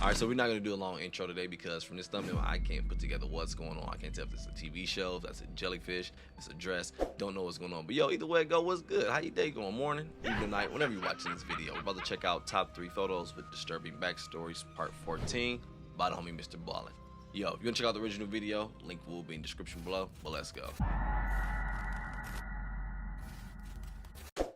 Alright, so we're not going to do a long intro today because from this thumbnail I can't put together what's going on. I can't tell if it's a TV show, if that's a jellyfish, if it's a dress, don't know what's going on. But yo, either way it go, what's good? How your day going? Morning, evening, night, whenever you're watching this video. We're about to check out top 3 photos with Disturbing Backstories part 14 by the homie Mrballen. Yo, if you want to check out the original video, link will be in the description below, but let's go.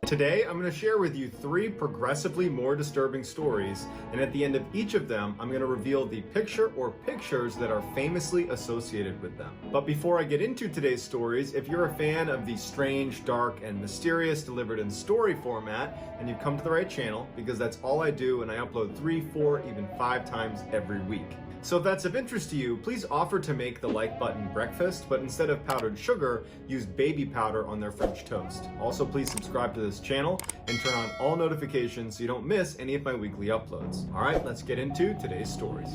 Today, I'm going to share with you 3 progressively more disturbing stories, and at the end of each of them, I'm going to reveal the picture or pictures that are famously associated with them. But before I get into today's stories, if you're a fan of the strange, dark, and mysterious delivered in story format, then you've come to the right channel, because that's all I do, and I upload 3, 4, even 5 times every week. So if that's of interest to you, please offer to make the like button breakfast, but instead of powdered sugar, use baby powder on their French toast. Also, please subscribe to this channel and turn on all notifications so you don't miss any of my weekly uploads. All right, let's get into today's stories.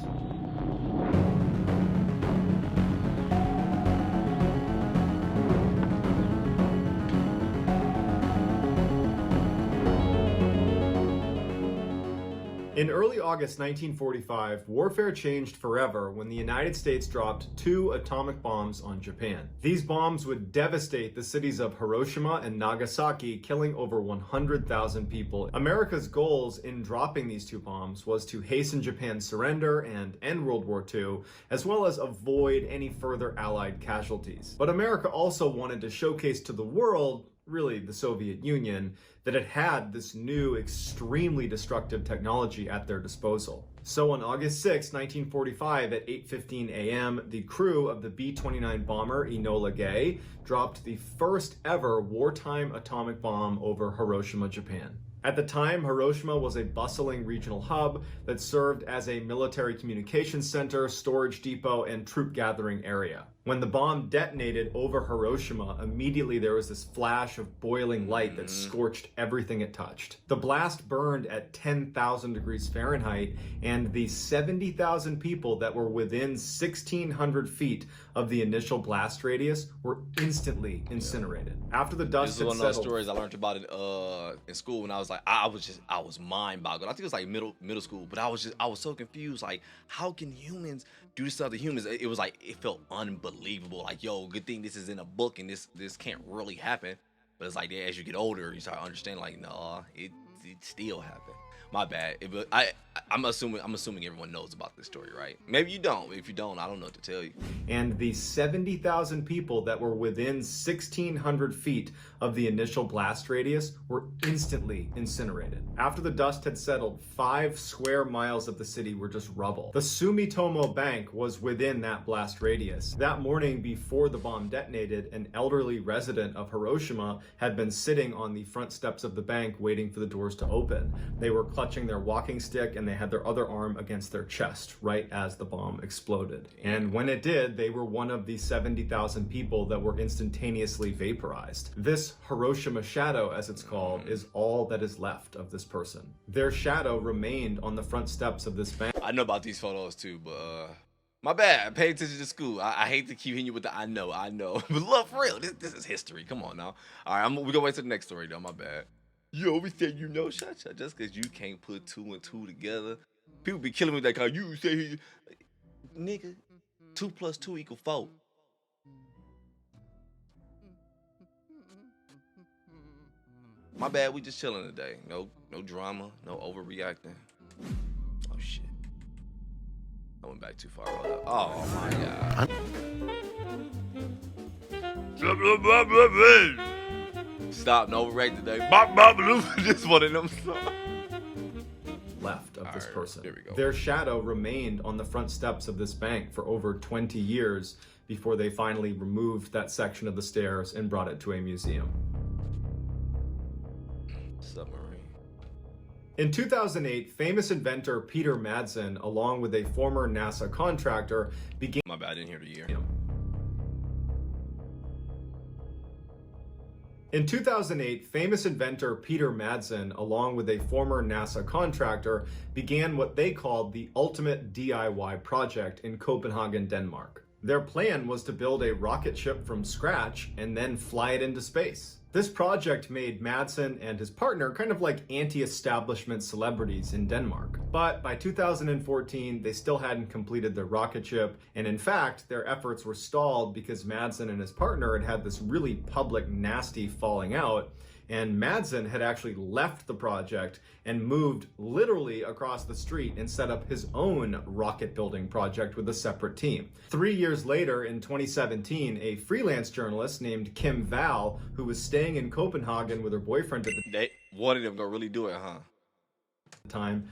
In early August 1945, warfare changed forever when the United States dropped 2 atomic bombs on Japan. These bombs would devastate the cities of Hiroshima and Nagasaki, killing over 100,000 people. America's goals in dropping these 2 bombs was to hasten Japan's surrender and end World War II, as well as avoid any further Allied casualties. But America also wanted to showcase to the world, really the Soviet Union, that it had this new, extremely destructive technology at their disposal. So on August 6, 1945 at 8:15 a.m., the crew of the B-29 bomber Enola Gay dropped the first ever wartime atomic bomb over Hiroshima, Japan. At the time, Hiroshima was a bustling regional hub that served as a military communications center, storage depot, and troop gathering area. When the bomb detonated over Hiroshima, immediately there was this flash of boiling light that scorched everything it touched. The blast burned at 10,000 degrees Fahrenheit, and the 70,000 people that were within 1,600 feet of the initial blast radius were instantly incinerated. After the dust This is one had of those settled, stories I learned about it in school when I was like, I was mind boggled. I think it was like middle school, but I was so confused. Like, how can humans do this to other humans? It was like, it felt unbelievable. Like, yo, good thing this is in a book and this can't really happen. But it's like, as you get older, you start understanding, like, no, it still happened. My bad. I'm assuming everyone knows about this story, right? Maybe you don't. If you don't, I don't know what to tell you. And the 70,000 people that were within 1,600 feet of the initial blast radius were instantly incinerated. After the dust had settled, 5 square miles of the city were just rubble. The Sumitomo Bank was within that blast radius. That morning before the bomb detonated, an elderly resident of Hiroshima had been sitting on the front steps of the bank waiting for the doors to open. They were clutching their walking stick and they had their other arm against their chest right as the bomb exploded. And when it did, they were one of the 70,000 people that were instantaneously vaporized. This Hiroshima shadow, as it's called, is all that is left of this person. Their shadow remained on the front steps of this bank. I know about these photos too, but my bad. Pay attention to school. I hate to keep hitting you with the I know. But look, for real, this is history. Come on now. All right, we're gonna wait till the next story though. My bad. You always say you know, shut. Just because you can't put 2 and 2 together. People be killing me with that kind. You say, nigga, 2 plus 2 equal 4. My bad, we just chilling today. No drama, no overreacting. Oh shit. I went back too far. Hold up. Oh my god. Stop, no overreact today. Just one of them songs. Left of this person. Here we go. Their shadow remained on the front steps of this bank for over 20 years before they finally removed that section of the stairs and brought it to a museum. Submarine. In 2008, famous inventor Peter Madsen, along with a former NASA contractor, began... My bad, I didn't hear the year. In 2008, famous inventor Peter Madsen, along with a former NASA contractor, began what they called the ultimate DIY project in Copenhagen, Denmark. Their plan was to build a rocket ship from scratch and then fly it into space. This project made Madsen and his partner kind of like anti-establishment celebrities in Denmark. But by 2014, they still hadn't completed their rocket ship, and in fact, their efforts were stalled because Madsen and his partner had had this really public, nasty falling out, and Madsen had actually left the project and moved literally across the street and set up his own rocket building project with a separate team. 3 years later, in 2017, a freelance journalist named Kim Val, who was staying in Copenhagen with her boyfriend at the One of them gonna really do it, huh? time,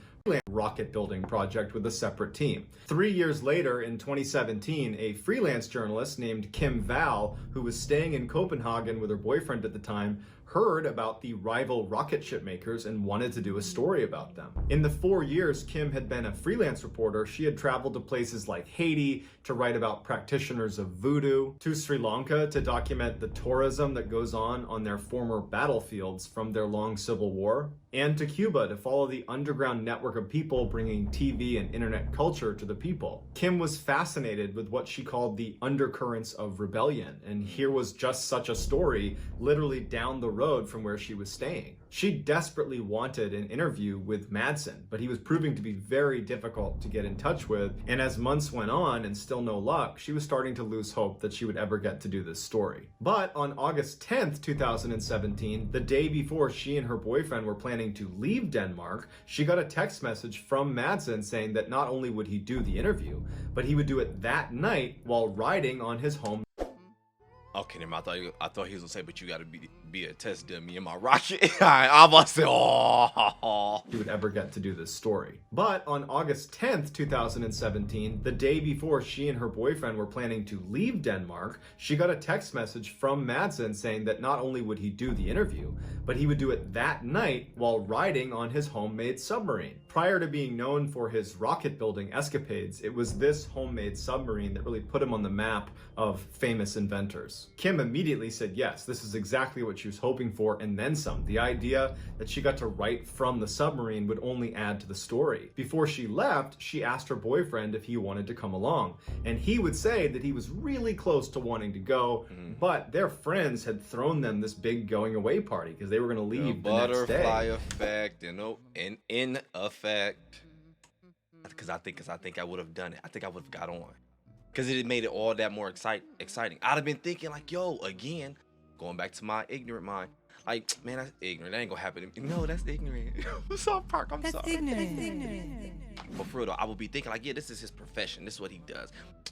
rocket building project with a separate team. 3 years later, in 2017, a freelance journalist named Kim Val, who was staying in Copenhagen with her boyfriend at the time, heard about the rival rocket ship makers and wanted to do a story about them. In the 4 years Kim had been a freelance reporter, she had traveled to places like Haiti to write about practitioners of voodoo, to Sri Lanka to document the tourism that goes on their former battlefields from their long civil war, and to Cuba to follow the underground network of people bringing TV and internet culture to the people. Kim was fascinated with what she called the undercurrents of rebellion, and here was just such a story literally down the road from where she was staying. She desperately wanted an interview with Madsen, but he was proving to be very difficult to get in touch with, and as months went on and still no luck, she was starting to lose hope that she would ever get to do this story. But on August 10th, 2017, the day before she and her boyfriend were planning to leave Denmark, she got a text message from Madsen saying that not only would he do the interview, but he would do it that night while riding on his home. Okay, I thought he was gonna say, but you gotta be a test dummy in my rocket. I was about to say, oh. He would ever get to do this story. But on August 10th, 2017, the day before she and her boyfriend were planning to leave Denmark, she got a text message from Madsen saying that not only would he do the interview, but he would do it that night while riding on his homemade submarine. Prior to being known for his rocket building escapades, it was this homemade submarine that really put him on the map of famous inventors. Kim immediately said yes, this is exactly what she was hoping for, and then some. The idea that she got to write from the submarine would only add to the story. Before she left, she asked her boyfriend if he wanted to come along, and he would say that he was really close to wanting to go, but their friends had thrown them this big going away party because they were going to leave the next day. Butterfly effect, you know, in effect. Because I think I would have done it. I think I would have got on. Because it made it all that more exciting. I'd have been thinking like, yo, again, going back to my ignorant mind. Like, man, that's ignorant. That ain't gonna happen to me. No, that's ignorant. South Park, I'm sorry. That's ignorant. But for real though, I would be thinking like, yeah, this is his profession. This is what he does.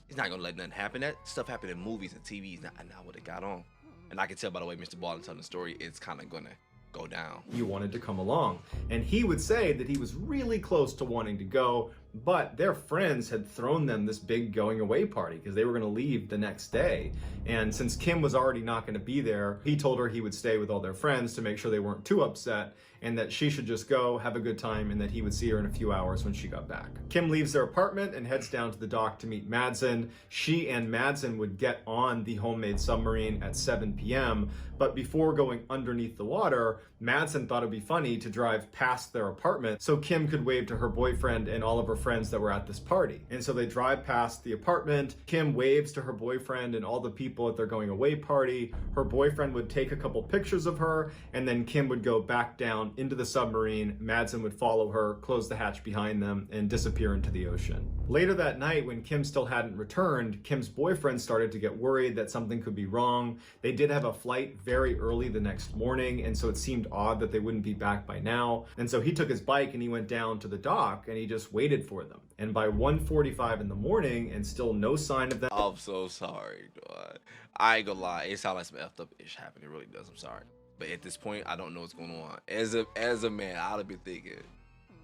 He's not gonna let nothing happen. That stuff happened in movies and TVs, and I would have got on. And I can tell by the way Mrballen telling the story, it's kind of gonna go down. You wanted to come along. And he would say that he was really close to wanting to go, but their friends had thrown them this big going away party because they were going to leave the next day. And since Kim was already not going to be there, he told her he would stay with all their friends to make sure they weren't too upset, and that she should just go, have a good time, and that he would see her in a few hours when she got back. Kim leaves their apartment and heads down to the dock to meet Madsen. She and Madsen would get on the homemade submarine at 7 p.m., but before going underneath the water, Madsen thought it'd be funny to drive past their apartment so Kim could wave to her boyfriend and all of her friends that were at this party. And so they drive past the apartment. Kim waves to her boyfriend and all the people at their going away party. Her boyfriend would take a couple pictures of her, and then Kim would go back down into the submarine. Madsen would follow her, close the hatch behind them, and disappear into the ocean. Later that night, when Kim still hadn't returned, Kim's boyfriend started to get worried that something could be wrong. They did have a flight very early the next morning, and so it seemed odd that they wouldn't be back by now. And so he took his bike and he went down to the dock and he just waited for them. And by 1:45 in the morning, and still no sign of them. I'm so sorry, dog. I ain't gonna lie, it sounds like some effed up ish happened. It really does. I'm sorry. But at this point, I don't know what's going on. As a man, I'd have been thinking,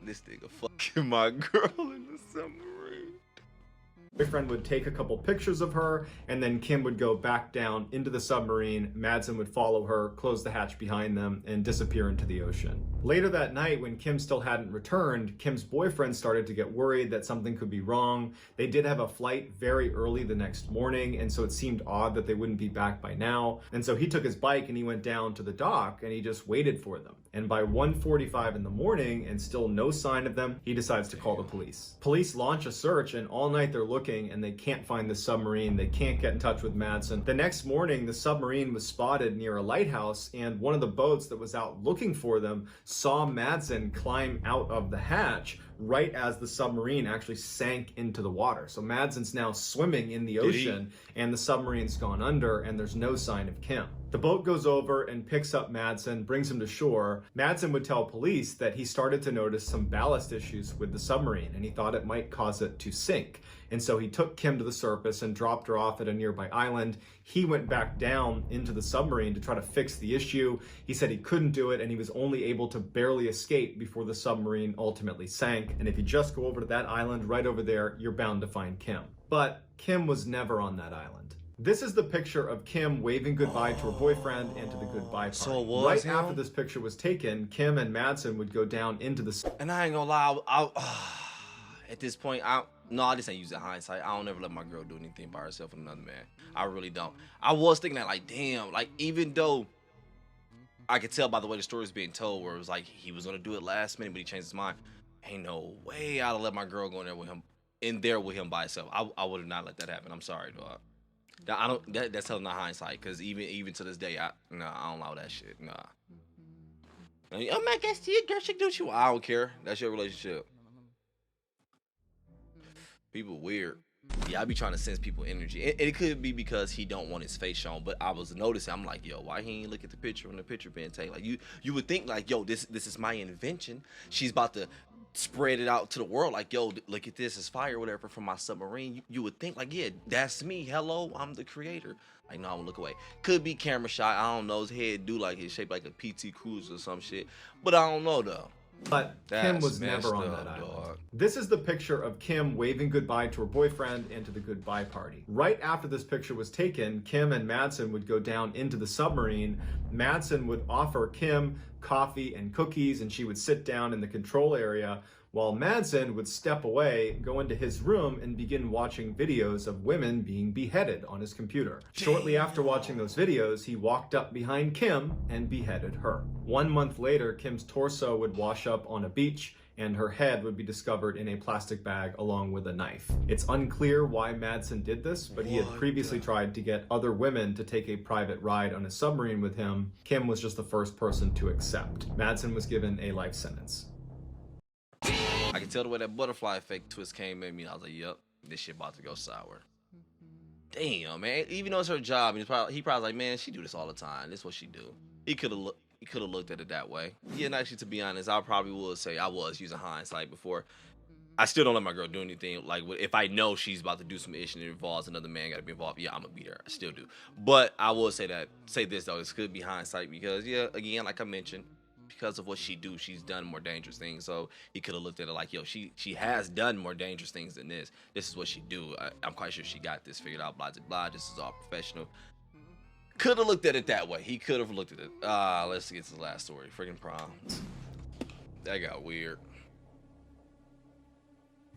this nigga fucking my girl in the submarine. Boyfriend would take a couple pictures of her, and then Kim would go back down into the submarine. Madsen would follow her, close the hatch behind them, and disappear into the ocean. Later that night, when Kim still hadn't returned, Kim's boyfriend started to get worried that something could be wrong. They did have a flight very early the next morning, and so it seemed odd that they wouldn't be back by now. And so he took his bike and he went down to the dock and he just waited for them. And by 1:45 in the morning and still no sign of them, he decides to call the police. Police launch a search, and all night they're looking and they can't find the submarine. They can't get in touch with Madsen. The next morning, the submarine was spotted near a lighthouse, and one of the boats that was out looking for them saw Madsen climb out of the hatch right as the submarine actually sank into the water. So Madsen's now swimming in the ocean and the submarine's gone under and there's no sign of Kim. The boat goes over and picks up Madsen, brings him to shore. Madsen would tell police that he started to notice some ballast issues with the submarine and he thought it might cause it to sink. And so he took Kim to the surface and dropped her off at a nearby island. He went back down into the submarine to try to fix the issue. He said he couldn't do it and he was only able to barely escape before the submarine ultimately sank. And if you just go over to that island right over there, you're bound to find Kim. But Kim was never on that island. This is the picture of Kim waving goodbye to her boyfriend and to the goodbye party. So it was right him? after this picture was taken, Kim and Madsen would go down into the... And I ain't gonna lie, at this point, I just ain't using hindsight. I don't ever let my girl do anything by herself with another man. I really don't. I was thinking that, like, damn, like, even though I could tell by the way the story was being told, where it was like he was gonna do it last minute, but he changed his mind. Ain't no way I'd have let my girl go in there with him by herself. I would have not let that happen. I'm sorry, dog. I don't. That's telling not hindsight, because even to this day, I don't allow that shit. Nah. Oh man, guess your girl should do what you want. I don't care. That's your relationship. People weird. Yeah, I be trying to sense people energy. It could be because he don't want his face shown, but I was noticing. I'm like, yo, why he ain't look at the picture when the picture being taken? Like you would think like, yo, this is my invention. She's about to spread it out to the world. Like, yo, look at this, it's fire, or whatever, from my submarine. You would think like, yeah, that's me. Hello, I'm the creator. Like, no, I'm gonna look away. Could be camera shot. I don't know. His head do like his shape like a PT Cruiser or some shit, but I don't know though. But Kim was never on that island. This is the picture of Kim waving goodbye to her boyfriend and to the goodbye party. Right after this picture was taken, Kim and Madsen would go down into the submarine. Madsen would offer Kim coffee and cookies, and she would sit down in the control area, while Madsen would step away, go into his room, and begin watching videos of women being beheaded on his computer. Shortly after watching those videos, he walked up behind Kim and beheaded her. 1 month later, Kim's torso would wash up on a beach, and her head would be discovered in a plastic bag along with a knife. It's unclear why Madsen did this, but he had previously tried to get other women to take a private ride on a submarine with him. Kim was just the first person to accept. Madsen was given a life sentence. I can tell the way that butterfly effect twist came at me. I was like, yep, this shit about to go sour. Damn, man. Even though it's her job, he probably was like, man, she do this all the time. This is what she do. He could have looked at it that way. Yeah, and actually, to be honest, I probably would say I was using hindsight before. I still don't let my girl do anything. Like, if I know she's about to do some issue and it involves another man got to be involved, yeah, I'm gonna beat her. I still do. But I will say this though, this could be hindsight because, yeah, again, like I mentioned, because of what she do, she's done more dangerous things. So he could have looked at it like, yo, she has done more dangerous things than this. This is what she do. I'm quite sure she got this figured out. Blah blah blah. This is all professional. Could have looked at it that way. He could have looked at it. Let's get to the last story. Freaking prom. That got weird.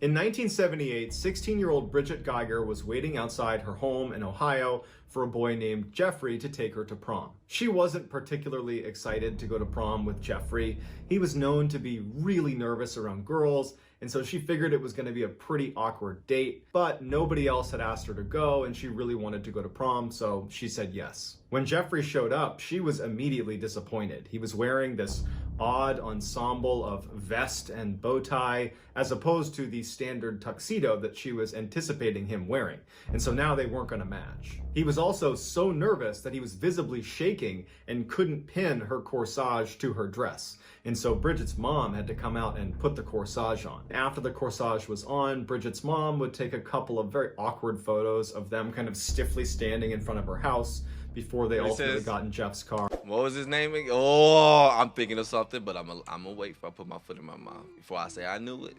In 1978, 16-year-old Bridget Geiger was waiting outside her home in Ohio for a boy named Jeffrey to take her to prom. She wasn't particularly excited to go to prom with Jeffrey. He was known to be really nervous around girls, and so she figured it was going to be a pretty awkward date, but nobody else had asked her to go, and she really wanted to go to prom, so she said yes. When Jeffrey showed up, she was immediately disappointed. He was wearing this odd ensemble of vest and bow tie, as opposed to the standard tuxedo that she was anticipating him wearing. And so now they weren't going to match. He was also so nervous that he was visibly shaking and couldn't pin her corsage to her dress. And so Bridget's mom had to come out and put the corsage on. After the corsage was on, Bridget's mom would take a couple of very awkward photos of them kind of stiffly standing in front of her house before they ultimately got in Jeff's car. What was his name again? Oh, I'm thinking of something, but I'm gonna wait before I put my foot in my mouth before I say I knew it.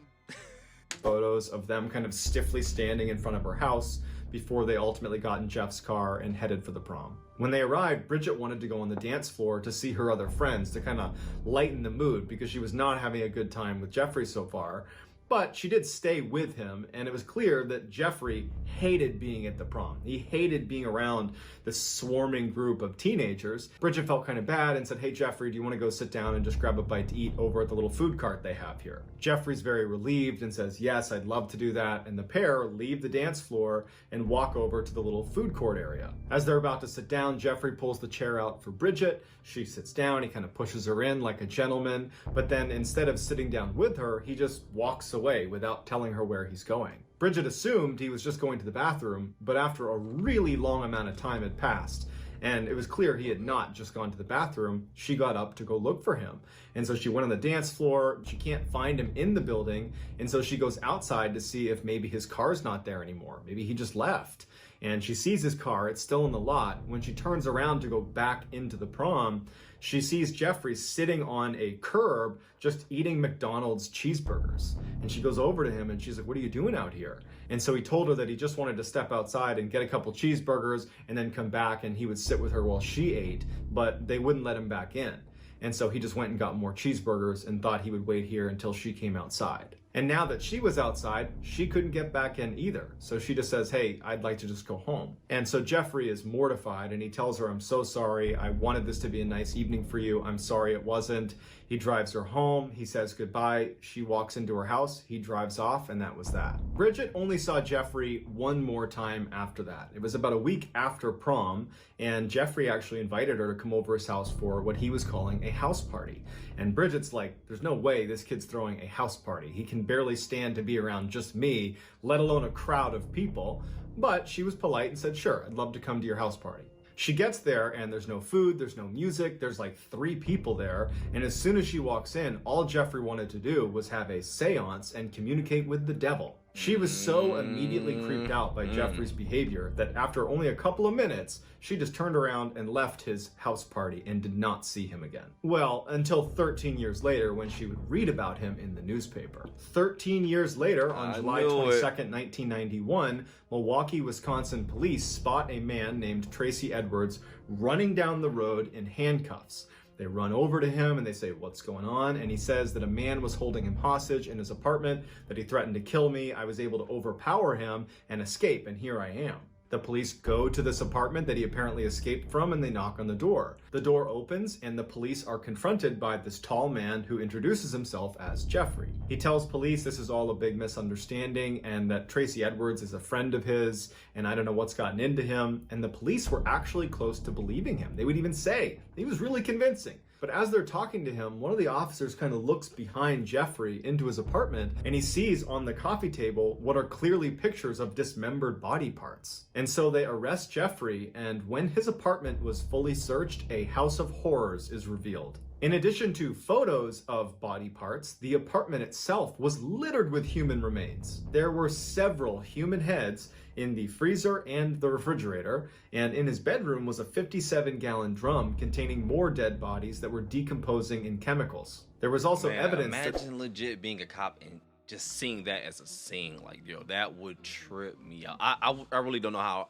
Photos of them kind of stiffly standing in front of her house before they ultimately got in Jeff's car and headed for the prom. When they arrived, Bridget wanted to go on the dance floor to see her other friends to kind of lighten the mood because she was not having a good time with Jeffrey so far. But she did stay with him, and it was clear that Jeffrey hated being at the prom. He hated being around this swarming group of teenagers. Bridget felt kind of bad and said, "Hey, Jeffrey, do you want to go sit down and just grab a bite to eat over at the little food cart they have here?" Jeffrey's very relieved and says, "Yes, I'd love to do that." And the pair leave the dance floor and walk over to the little food court area. As they're about to sit down, Jeffrey pulls the chair out for Bridget. She sits down, he kind of pushes her in like a gentleman, but then instead of sitting down with her, he just walks away without telling her where he's going. Bridget assumed he was just going to the bathroom, but after a really long amount of time had passed, and it was clear he had not just gone to the bathroom, she got up to go look for him. And so she went on the dance floor, she can't find him in the building, and so she goes outside to see if maybe his car's not there anymore. Maybe he just left. And she sees his car, it's still in the lot. When she turns around to go back into the prom, she sees Jeffrey sitting on a curb just eating McDonald's cheeseburgers. And she goes over to him and she's like, "What are you doing out here?" And so he told her that he just wanted to step outside and get a couple cheeseburgers and then come back and he would sit with her while she ate, but they wouldn't let him back in. And so he just went and got more cheeseburgers and thought he would wait here until she came outside. And now that she was outside, she couldn't get back in either. So she just says, "Hey, I'd like to just go home." And so Jeffrey is mortified and he tells her, "I'm so sorry. I wanted this to be a nice evening for you. I'm sorry it wasn't." He drives her home. He says goodbye. She walks into her house. He drives off, and that was that. Bridget only saw Jeffrey one more time after that. It was about a week after prom, and Jeffrey actually invited her to come over his house for what he was calling a house party. And Bridget's like, "There's no way this kid's throwing a house party. He can barely stand to be around just me, let alone a crowd of people." But she was polite and said, "Sure, I'd love to come to your house party." She gets there and there's no food, there's no music, there's like 3 people there. And as soon as she walks in, all Jeffrey wanted to do was have a seance and communicate with the devil. She was so immediately creeped out by Jeffrey's behavior that after only a couple of minutes, she just turned around and left his house party and did not see him again. Well, until 13 years later when she would read about him in the newspaper. 13 years later, on July 22nd, 1991, Milwaukee, Wisconsin police spot a man named Tracy Edwards running down the road in handcuffs. They run over to him and they say, "What's going on?" And he says that a man was holding him hostage in his apartment, that he threatened to kill me. I was able to overpower him and escape, and here I am. The police go to this apartment that he apparently escaped from and they knock on the door. The door opens and the police are confronted by this tall man who introduces himself as Jeffrey. He tells police this is all a big misunderstanding and that Tracy Edwards is a friend of his and I don't know what's gotten into him. And the police were actually close to believing him. They would even say he was really convincing. But as they're talking to him, one of the officers kind of looks behind Jeffrey into his apartment and he sees on the coffee table what are clearly pictures of dismembered body parts. And so they arrest Jeffrey, and when his apartment was fully searched, a house of horrors is revealed. In addition to photos of body parts, the apartment itself was littered with human remains. There were several human heads in the freezer and the refrigerator, and in his bedroom was a 57-gallon drum containing more dead bodies that were decomposing in chemicals. There was also evidence imagine legit being a cop and just seeing that as a scene, like, yo, that would trip me out. I really don't know how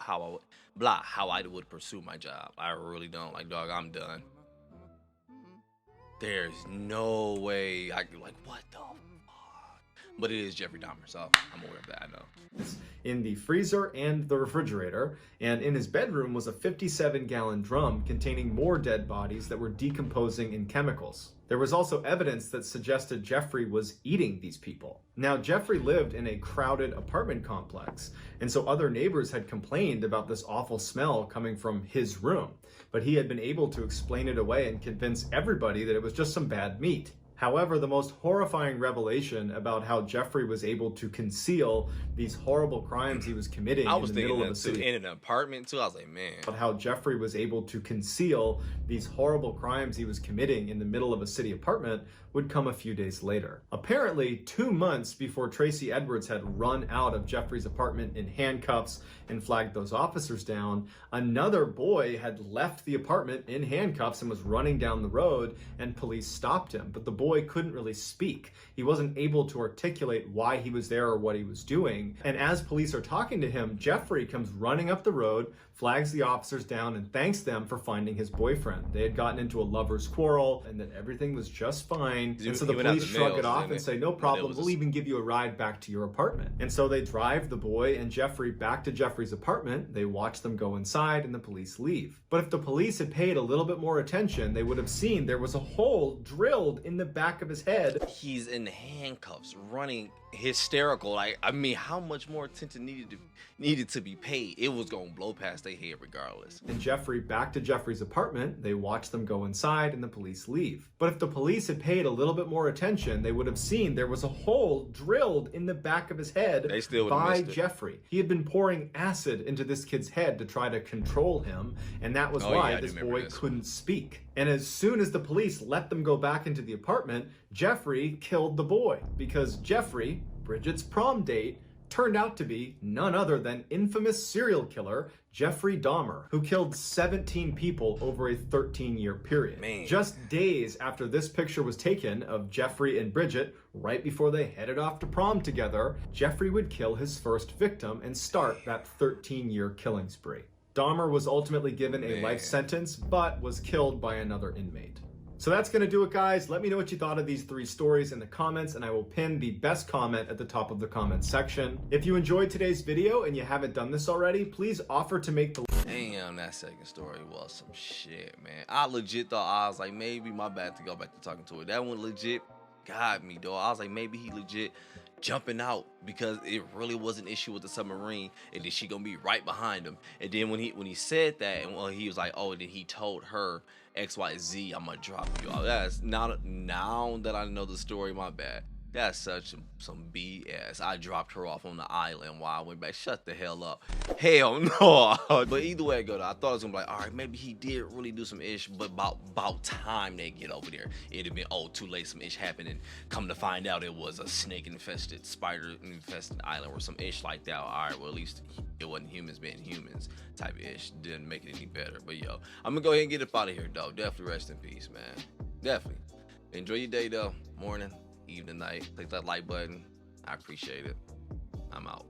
I would pursue my job. I really don't. Like, dog, I'm done. There's no way I could, like, what the fuck? But it is Jeffrey Dahmer, so I'm aware of that, I know. In the freezer and the refrigerator, and in his bedroom was a 57-gallon drum containing more dead bodies that were decomposing in chemicals. There was also evidence that suggested Jeffrey was eating these people. Now, Jeffrey lived in a crowded apartment complex, and so other neighbors had complained about this awful smell coming from his room, but he had been able to explain it away and convince everybody that it was just some bad meat. However, the most horrifying revelation about how Jeffrey was able to conceal these horrible crimes he was committing in the middle of the city. In an apartment too, I was like, man. But how Jeffrey was able to conceal these horrible crimes he was committing in the middle of a city apartment would come a few days later. Apparently, 2 months before Tracy Edwards had run out of Jeffrey's apartment in handcuffs and flagged those officers down, another boy had left the apartment in handcuffs and was running down the road, and police stopped him. But the boy couldn't really speak. He wasn't able to articulate why he was there or what he was doing. And as police are talking to him, Jeffrey comes running up the road, flags the officers down, and thanks them for finding his boyfriend. They had gotten into a lover's quarrel and that everything was just fine. And so the police shrug it off and say, no problem, we'll even give you a ride back to your apartment. And so they drive the boy and Jeffrey back to Jeffrey's apartment. They watch them go inside and the police leave. But if the police had paid a little bit more attention, they would have seen there was a hole drilled in the back of his head. He's in handcuffs, running hysterical. Like, I mean, how much more attention needed to be paid? It was gonna blow past their head regardless. And Jeffrey back to Jeffrey's apartment. They watch them go inside and the police leave. But if the police had paid a little bit more attention, they would have seen there was a hole drilled in the back of his head by Jeffrey. He had been pouring acid into this kid's head to try to control him, and that was why this boy couldn't speak. And as soon as the police let them go back into the apartment, Jeffrey killed the boy, because Jeffrey, Bridget's prom date, turned out to be none other than infamous serial killer Jeffrey Dahmer, who killed 17 people over a 13-year period. Just days after this picture was taken of Jeffrey and Bridget, right before they headed off to prom together, Jeffrey would kill his first victim and start that 13-year killing spree. Dahmer was ultimately given a life sentence, but was killed by another inmate. So that's going to do it, guys. Let me know what you thought of these 3 stories in the comments, and I will pin the best comment at the top of the comment section. If you enjoyed today's video and you haven't done this already, please offer to make the... Damn, that second story was some shit, man. I legit thought, I was like, maybe my bad to go back to talking to it. That one legit got me, though. I was like, maybe he legit jumping out because it really was an issue with the submarine, and then she gonna be right behind him. And then when he said that, and well, he was like, oh, and then he told her XYZ, I'm gonna drop you off. That's not, now that I know the story, my bad. That's such some BS. I dropped her off on the island while I went back. Shut the hell up. Hell no. But either way I go, I thought it was gonna be like, all right, maybe he did really do some ish, but about time they get over there, it'd have been, oh, too late, some ish happened, and come to find out it was a snake infested, spider infested island or some ish like that. All right, well, at least it wasn't humans being humans type of ish. Didn't make it any better. But yo, I'm gonna go ahead and get up out of here, though. Definitely rest in peace, man. Definitely. Enjoy your day, though. Morning, evening, night. Click that like button. I appreciate it. I'm out.